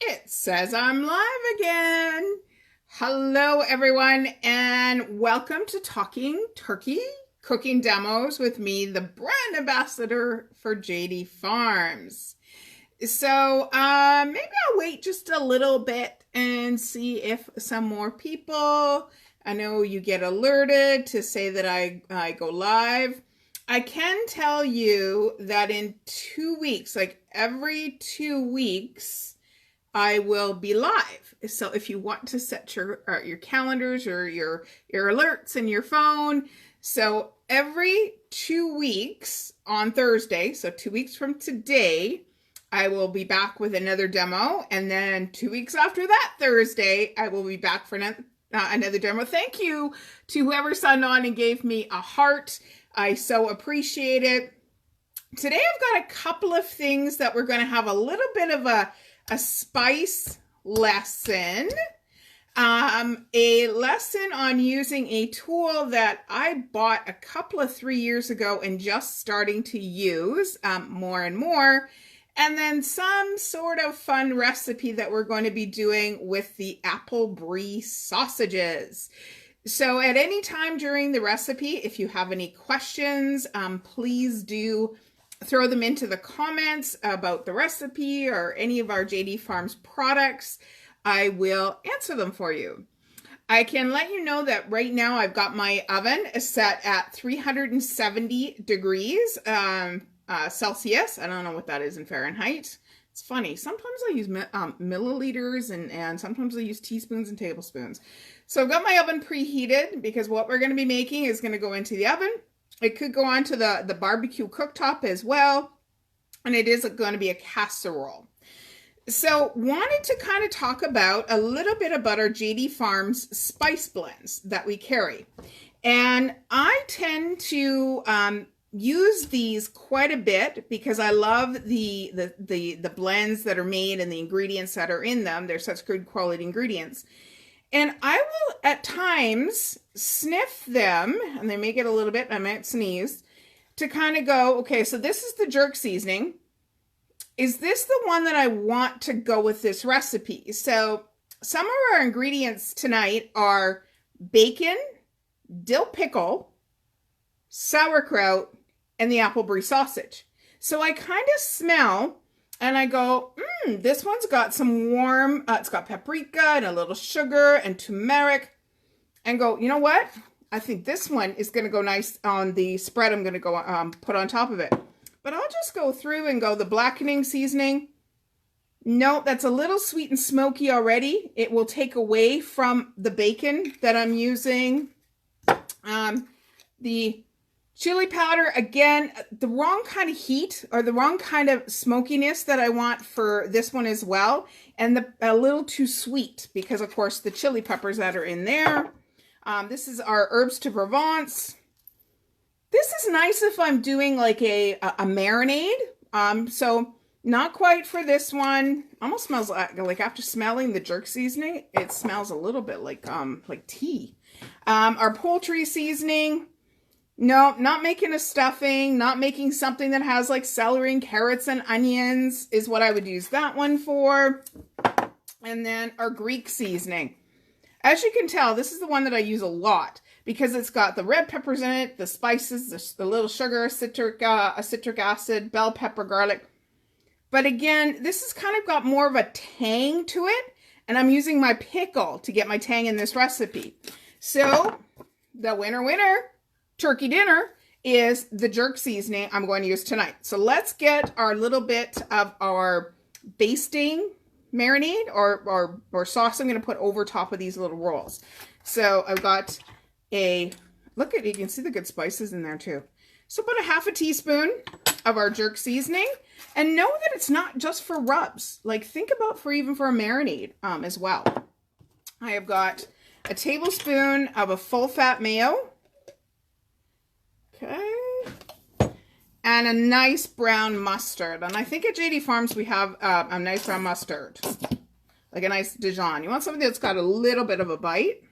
It says I'm live again. Hello, everyone, and welcome to Talking Turkey Cooking Demos with me, the brand ambassador for JD Farms. So maybe I'll wait just a little bit and see if some more people, I know you get alerted to say that I go live. I can tell you that in 2 weeks, like every 2 weeks, I will be live. So if you want to set your calendars or your alerts in your phone, so every 2 weeks on Thursday, so 2 weeks from today, I will be back with another demo, and then 2 weeks after that Thursday, I will be back for another demo. Thank you to whoever signed on and gave me a heart. I so appreciate it. Today I've got a couple of things that we're going to have a little bit of a spice lesson, a lesson on using a tool that I bought a couple of 3 years ago and just starting to use more and more, and then some sort of fun recipe that we're going to be doing with the apple brie sausages. So at any time during the recipe, if you have any questions, please do throw them into the comments about the recipe or any of our JD Farms products. I will answer them for you. I can let you know that right now I've got my oven set at 370 degrees Celsius. I don't know what that is in Fahrenheit. It's funny. Sometimes I use milliliters and sometimes I use teaspoons and tablespoons. So I've got my oven preheated because what we're going to be making is going to go into the oven. It could go onto the barbecue cooktop as well. And it is going to be a casserole. So wanted to kind of talk about a little bit about our JD Farms spice blends that we carry. And I tend to use these quite a bit because I love the blends that are made and the ingredients that are in them. They're such good quality ingredients. And I will at times sniff them, and they may get a little bit, I might sneeze, to kind of go, okay, so this is the jerk seasoning. Is this the one that I want to go with this recipe? So some of our ingredients tonight are bacon, dill pickle, sauerkraut, and the apple brie sausage. So I kind of smell and I go, this one's got some warm, it's got paprika and a little sugar and turmeric, and go, you know what? I think this one is going to go nice on the spread I'm going to go put on top of it. But I'll just go through and go the blackening seasoning. No, that's a little sweet and smoky already. It will take away from the bacon that I'm using. The chili powder, again, the wrong kind of heat or the wrong kind of smokiness that I want for this one as well. And a little too sweet because, of course, the chili peppers that are in there. This is our herbs de Provence. This is nice if I'm doing like a marinade. So not quite for this one. Almost smells like after smelling the jerk seasoning, it smells a little bit like tea. Our poultry seasoning. No, not making a stuffing, not making something that has like celery and carrots and onions is what I would use that one for. And then our Greek seasoning. As you can tell, this is the one that I use a lot because it's got the red peppers in it, the spices, the little sugar, citric acid, bell pepper, garlic. But again, this has kind of got more of a tang to it, and I'm using my pickle to get my tang in this recipe. So the winner turkey dinner is the jerk seasoning I'm going to use tonight. So let's get our little bit of our basting marinade or sauce I'm going to put over top of these little rolls. So I've got look at, you can see the good spices in there too. So about a half a teaspoon of our jerk seasoning, and know that it's not just for rubs. Like think about even for a marinade as well. I have got a tablespoon of a full fat mayo. Okay. And a nice brown mustard. And I think at JD Farms we have a nice brown mustard. Like a nice Dijon. You want something that's got a little bit of a bite.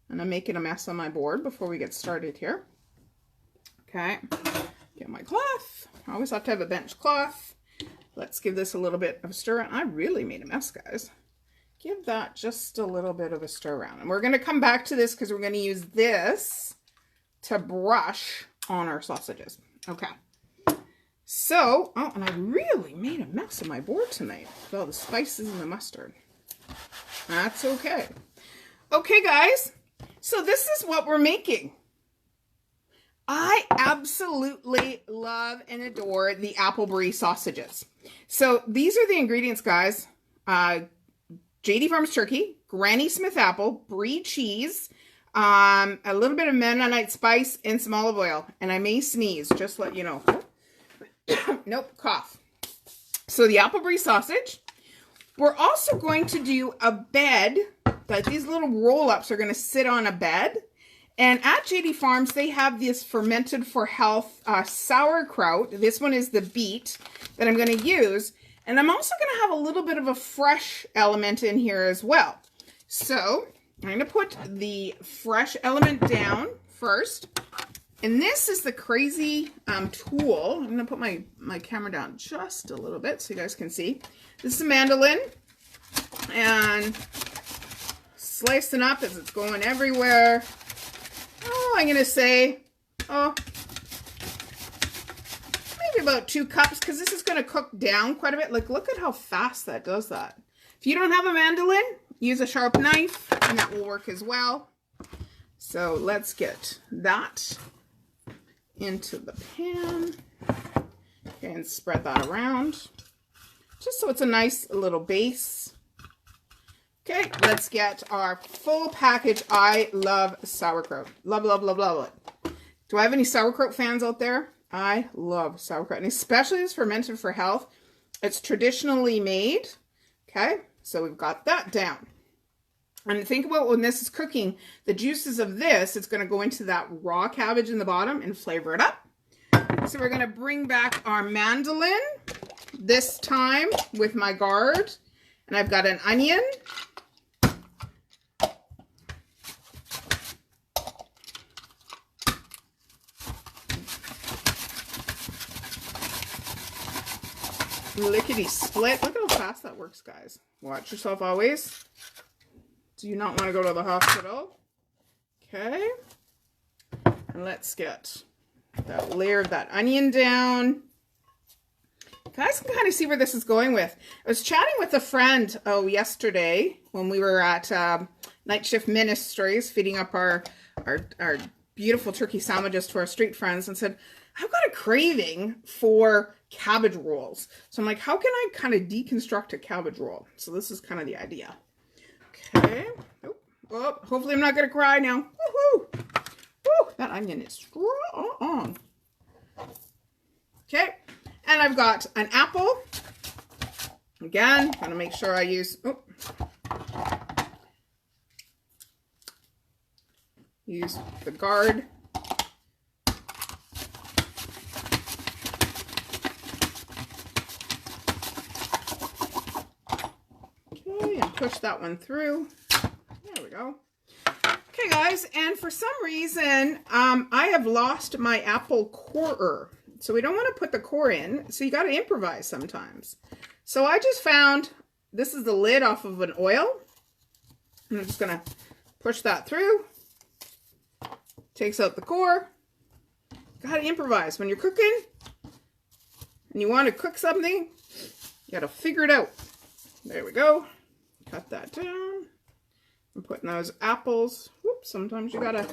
And I'm making a mess on my board before we get started here. Okay. Get my cloth. I always have to have a bench cloth. Let's give this a little bit of a stir. I really made a mess, guys. Give that just a little bit of a stir around. And we're going to come back to this because we're going to use this to brush on our sausages. Okay. So, oh, and I really made a mess of my board tonight with all the spices and the mustard. That's okay. Okay, guys. So this is what we're making. I absolutely love and adore the apple brie sausages. So these are the ingredients, guys. JD Farms turkey, Granny Smith apple, brie cheese, a little bit of Mennonite spice, and some olive oil. And I may sneeze, just let you know. Nope, cough. So the apple brie sausage. We're also going to do a bed, like these little roll-ups are going to sit on a bed. And at JD Farms, they have this fermented for health sauerkraut. This one is the beet that I'm going to use. And I'm also going to have a little bit of a fresh element in here as well. So I'm going to put the fresh element down first. And this is the crazy tool. I'm going to put my camera down just a little bit so you guys can see. This is a mandolin. And slicing up as it's going everywhere. Oh, I'm going to say, maybe about 2 cups because this is going to cook down quite a bit. Like, look at how fast that does that. If you don't have a mandolin, use a sharp knife and that will work as well. So let's get that into the pan. Okay, and spread that around just so it's a nice little base. Okay, let's get our full package. I love sauerkraut. Love, love, love, love it. Do I have any sauerkraut fans out there? I love sauerkraut, and especially it's fermented for health. It's traditionally made. Okay, so we've got that down. And think about when this is cooking, the juices of this, it's going to go into that raw cabbage in the bottom and flavor it up. So we're going to bring back our mandolin, this time with my gourd. And I've got an onion. Lickety split. Look at how fast that works, guys. Watch yourself always. Do you not want to go to the hospital? Okay. And let's get that layer of that onion down. You guys can kind of see where this is going with. I was chatting with a friend yesterday when we were at Night Shift Ministries feeding up our beautiful turkey sandwiches to our street friends and said, I've got a craving for cabbage rolls. So I'm like, how can I kind of deconstruct a cabbage roll? So this is kind of the idea. Okay. Oh, hopefully I'm not going to cry now. Woohoo! Woo, that onion is strong. Okay. And I've got an apple. Again, got to make sure I use... use the gourd. Okay, and push that one through. There we go. Okay, guys, and for some reason, I have lost my apple corer. So we don't want to put the core in, so you got to improvise sometimes. So I just found, this is the lid off of an oil. I'm just going to push that through. Takes out the core. Got to improvise. When you're cooking and you want to cook something, you got to figure it out. There we go. Cut that down. I'm putting those apples. Whoops, sometimes you got to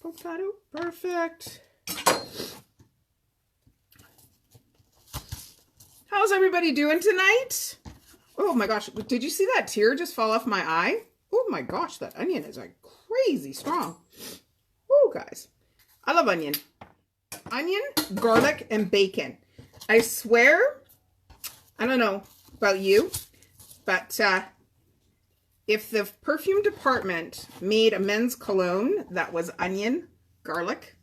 poke that out. Perfect. How's everybody doing tonight? Oh my gosh, did you see that tear just fall off my eye? Oh my gosh, that onion is like crazy strong. Oh guys, I love onion. Onion, garlic, and bacon. I swear, I don't know about you, but if the perfume department made a men's cologne that was onion, garlic,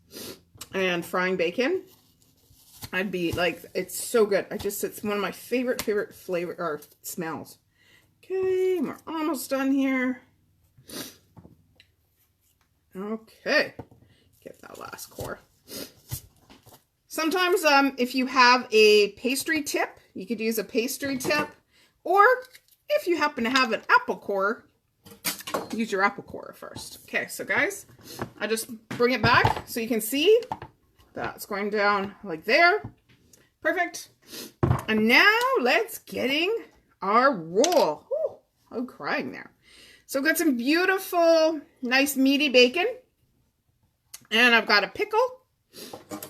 and frying bacon, I'd be like, it's so good. It's one of my favorite flavor or smells. Okay, we're almost done here. Okay, get that last core. Sometimes if you have a pastry tip, you could use a pastry tip, or if you happen to have an apple core, use your apple core first. Okay, so guys, I just bring it back so you can see that's going down like there. Perfect. And now let's getting our roll. Ooh, I'm crying there. So I've got some beautiful, nice meaty bacon, and I've got a pickle.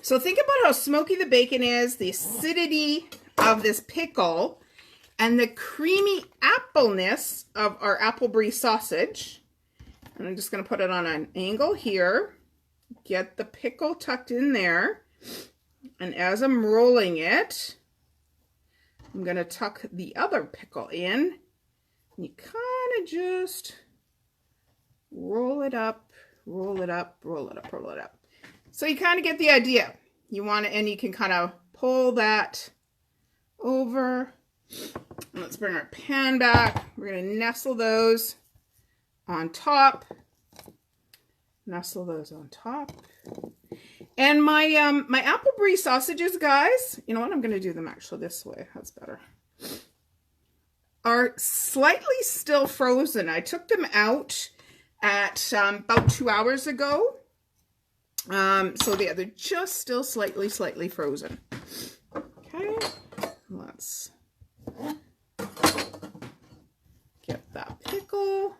So think about how smoky the bacon is, the acidity of this pickle, and the creamy appleness of our apple brie sausage. And I'm just going to put it on an angle here. Get the pickle tucked in there. And as I'm rolling it, I'm going to tuck the other pickle in. And you kind of just roll it up, roll it up, roll it up, roll it up. So you kind of get the idea. You want it, and you can kind of pull that over. And let's bring our pan back. We're going to nestle those on top. Nestle those on top. And my my apple brie sausages, guys, you know what? I'm going to do them actually this way. That's better. Are slightly still frozen. I took them out at about 2 hours ago. So yeah, they're just still slightly frozen. Okay, let's get that pickle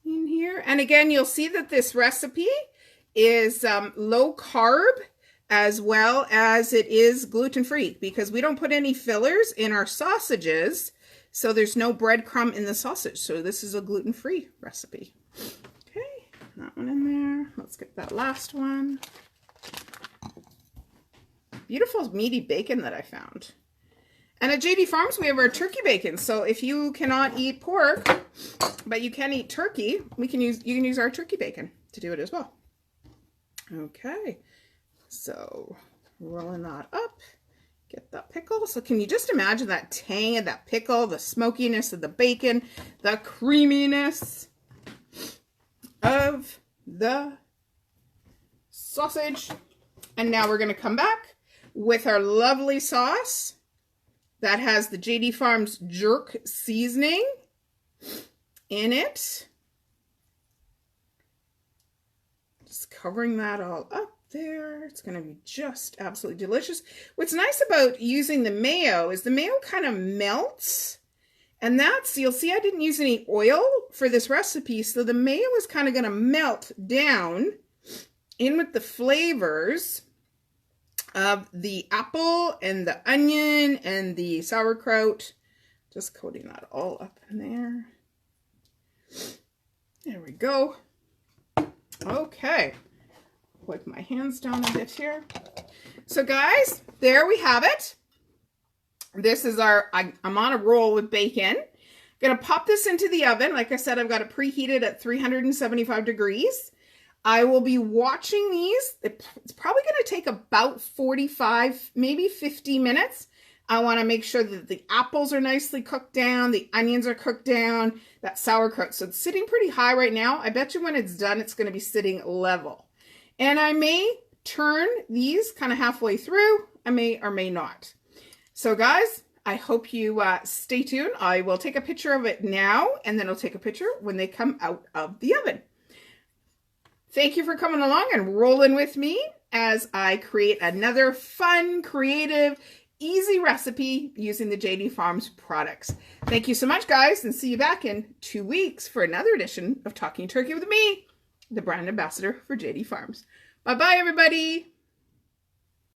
in here. And again, you'll see that this recipe is low carb as well as it is gluten-free, because we don't put any fillers in our sausages, so there's no breadcrumb in the sausage. So this is a gluten-free recipe. Okay, that one in there. Let's get that last one. Beautiful meaty bacon that I found. And at JD Farms, we have our turkey bacon. So if you cannot eat pork, but you can eat turkey, you can use our turkey bacon to do it as well. Okay, so rolling that up, get that pickle. So can you just imagine that tang of that pickle, the smokiness of the bacon, the creaminess of the sausage. And now we're going to come back with our lovely sauce that has the JD Farms jerk seasoning in it. Just covering that all up there. It's going to be just absolutely delicious. What's nice about using the mayo is the mayo kind of melts. And that's, you'll see I didn't use any oil for this recipe, so the mayo is kind of going to melt down in with the flavors of the apple and the onion and the sauerkraut. Just coating that all up in there. There we go. Okay. Wipe my hands down a bit here. So guys, there we have it. This is our, I'm on a roll with bacon. Gonna pop this into the oven. Like I said, I've got it preheated at 375 degrees. I will be watching these. It's probably going to take about 45, maybe 50 minutes. I want to make sure that the apples are nicely cooked down, the onions are cooked down, that sauerkraut. So it's sitting pretty high right now. I bet you when it's done, it's going to be sitting level. And I may turn these kind of halfway through. I may or may not. So guys, I hope you stay tuned. I will take a picture of it now, and then I'll take a picture when they come out of the oven. Thank you for coming along and rolling with me as I create another fun, creative, easy recipe using the JD Farms products. Thank you so much, guys, and see you back in 2 weeks for another edition of Talking Turkey with me, the brand ambassador for JD Farms. Bye-bye, everybody.